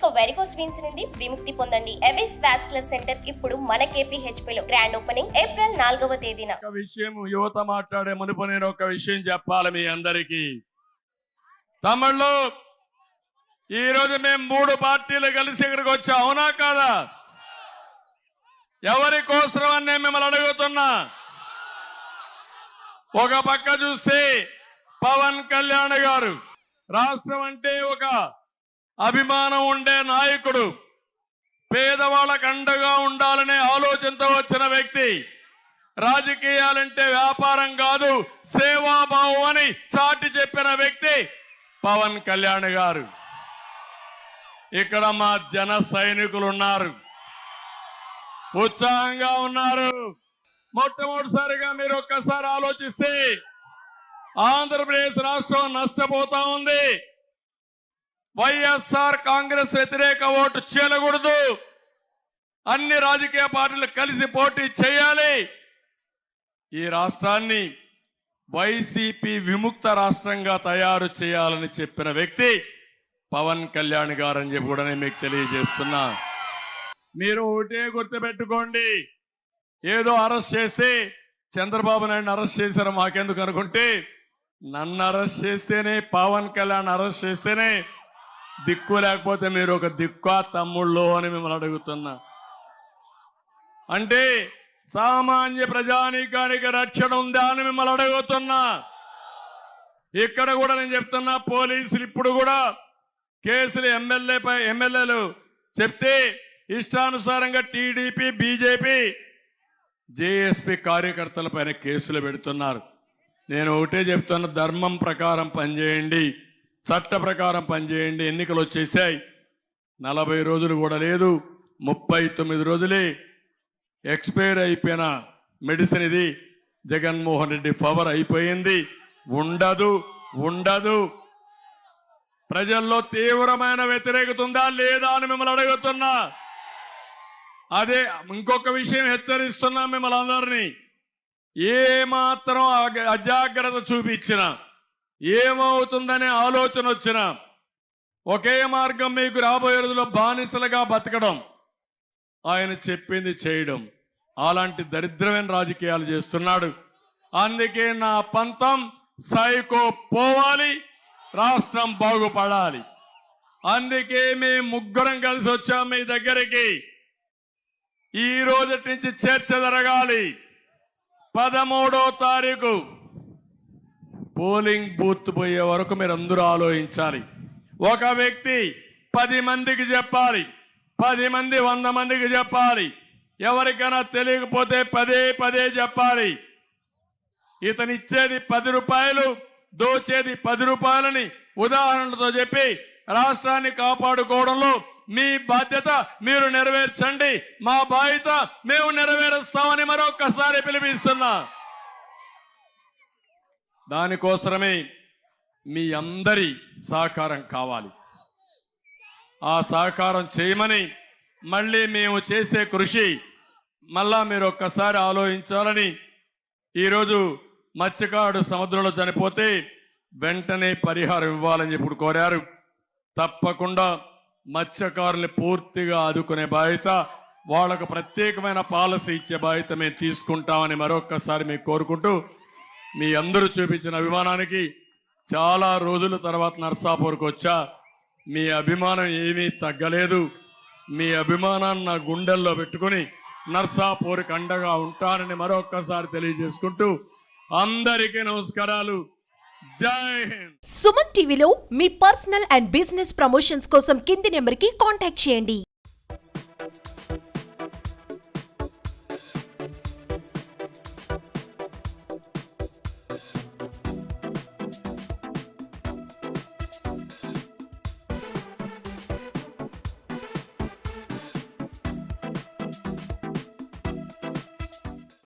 ఇక varicose veins నుండి విముక్తి పొందండి. ఎవిస్ వాస్కులర్ సెంటర్ ఇప్పుడు మన KPHP లో గ్రాండ్ ఓపెనింగ్ ఏప్రిల్ 4వ తేదీన. ఒక విషయం యువత మాట్లాడే మునుపు నేను ఒక విషయం చెప్పాలి మీ అందరికీ. తమిళ్లో ఈ రోజు మేము 3 పార్టీలు కలిసి ఇక్కడికి వచ్చాం, అవునా కాదా? ఎవరి కోసం అని నేను మిమ్మల్ని అడుగుతున్నా. ఒక పక్క చూస్తే పవన్ కళ్యాణ్ గారు రాష్ట్రం అంటే ఒక అభిమానం ఉండే నాయకుడు, పేదవాళ్ళకు అండగా ఉండాలనే ఆలోచనతో వచ్చిన వ్యక్తి, రాజకీయాలంటే వ్యాపారం కాదు సేవాభావం అని చాటి చెప్పిన వ్యక్తి పవన్ కళ్యాణ్ గారు. ఇక్కడ మా జన సైనికులు ఉన్నారు, ఉత్సాహంగా ఉన్నారు. మొట్టమొదటిసారిగా మీరు ఒక్కసారి ఆలోచిస్తే ఆంధ్రప్రదేశ్ రాష్ట్రం నష్టపోతా ఉంది. వైఎస్ఆర్ కాంగ్రెస్ వ్యతిరేక ఓటు చేయకూడదు, అన్ని రాజకీయ పార్టీలు కలిసి పోటీ చేయాలి. ఈ రాష్ట్రాన్ని వైసీపీ విముక్త రాష్ట్రంగా తయారు చేయాలని చెప్పిన వ్యక్తి పవన్ కళ్యాణ్ గారు అని చెప్పి కూడా నేను మీకు తెలియజేస్తున్నా. మీరు ఒకటే గుర్తుపెట్టుకోండి, ఏదో అరెస్ట్ చేసి చంద్రబాబు నాయుడు అరెస్ట్ చేశారు మాకెందుకు అనుకుంటే, నన్ను అరెస్ట్ చేస్తేనే, పవన్ కళ్యాణ్ అరెస్ట్ చేస్తేనే దిక్కు, లేకపోతే మీరు ఒక దిక్కు తమ్ముళ్ళు అని మిమ్మల్ని అడుగుతున్నా. అంటే సామాన్య ప్రజానీకానికి రక్షణ ఉందా అని మిమ్మల్ని అడుగుతున్నా. ఇక్కడ కూడా నేను చెప్తున్నా, పోలీసులు ఇప్పుడు కూడా కేసులు ఎమ్మెల్యేలు చెప్తే ఇష్టానుసారంగా టీడీపీ, బీజేపీ, జేఎస్పీ కార్యకర్తల పైన కేసులు పెడుతున్నారు. నేను ఒకటే చెప్తున్నా, ధర్మం ప్రకారం పనిచేయండి, చట్ట ప్రకారం పనిచేయండి. ఎన్నికలు వచ్చేసాయి, 40 రోజులు కూడా లేదు, 39 రోజులే. ఎక్స్పైర్ అయిపోయిన మెడిసిన్ ఇది. జగన్మోహన్ రెడ్డి పవర్ అయిపోయింది, ఉండదు. ప్రజల్లో తీవ్రమైన వ్యతిరేకత ఉందా లేదా అని మిమ్మల్ని అడుగుతున్నా. అదే ఇంకొక విషయం హెచ్చరిస్తున్నా మిమ్మల్ని అందరినీ, ఏమాత్రం అజాగ్రత్త చూపించినా, ఏమవుతుందనే ఆలోచన వచ్చినా, ఒకే మార్గం మీకు రాబోయే రోజుల్లో బానిసలుగా బతకడం, ఆయన చెప్పింది చేయడం. అలాంటి దరిద్రమైన రాజకీయాలు చేస్తున్నాడు. అందుకే నా పంతం సైకో పోవాలి, రాష్ట్రం బాగుపడాలి. అందుకే మేము ముగ్గురం కలిసి వచ్చాం మీ దగ్గరికి. ఈ రోజు నుంచి చర్చ జరగాలి. 13వ తారీఖు పోలింగ్ బూత్ పోయే వరకు మీరు అందరూ ఆలోచించాలి. ఒక వ్యక్తి 10 మందికి చెప్పాలి, 10 మంది 100 మందికి చెప్పాలి. ఎవరికైనా తెలియకపోతే పదే చెప్పాలి. ఇతను ఇచ్చేది 10 రూపాయలు, దోచేది 10 రూపాయలని ఉదాహరణతో చెప్పి రాష్ట్రాన్ని కాపాడుకోవడంలో మీ బాధ్యత మీరు నెరవేర్చండి, మా బాధ్యత మేము నెరవేరుస్తామని మరొకసారి పిలిపిస్తున్నా. దానికోసమే మీ అందరి సహకారం కావాలి. ఆ సహకారం చేయమని, మళ్ళీ మేము చేసే కృషి మళ్ళా మీరు ఒక్కసారి ఆలోచించాలని. ఈరోజు మత్స్యకారుడు సముద్రంలో చనిపోతే వెంటనే పరిహారం ఇవ్వాలని చెప్పి కోరారు. తప్పకుండా మత్స్యకారుల్ని పూర్తిగా ఆదుకునే బాధ్యత, వాళ్ళకు ప్రత్యేకమైన పాలసీ ఇచ్చే బాధ్యత మేము తీసుకుంటామని మరొక్కసారి మీకు కోరుకుంటూ, మీ అందరూ చూపించిన అభిమానానికి చాలా రోజుల తర్వాత నర్సాపూర్కి వచ్చా. మీ అభిమానం ఏమీ తగ్గలేదు. మీ అభిమానాన్ని నా గుండెల్లో పెట్టుకుని నర్సాపూర్కి అండగా ఉంటానని మరొక్కసారి తెలియజేసుకుంటూ అందరికీ నమస్కారాలు. జై హింద్. సుమన్ టీవీలో మీ పర్సనల్ అండ్ బిజినెస్ ప్రమోషన్స్ కోసం కింది నెంబర్కి కాంటాక్ట్ చేయండి.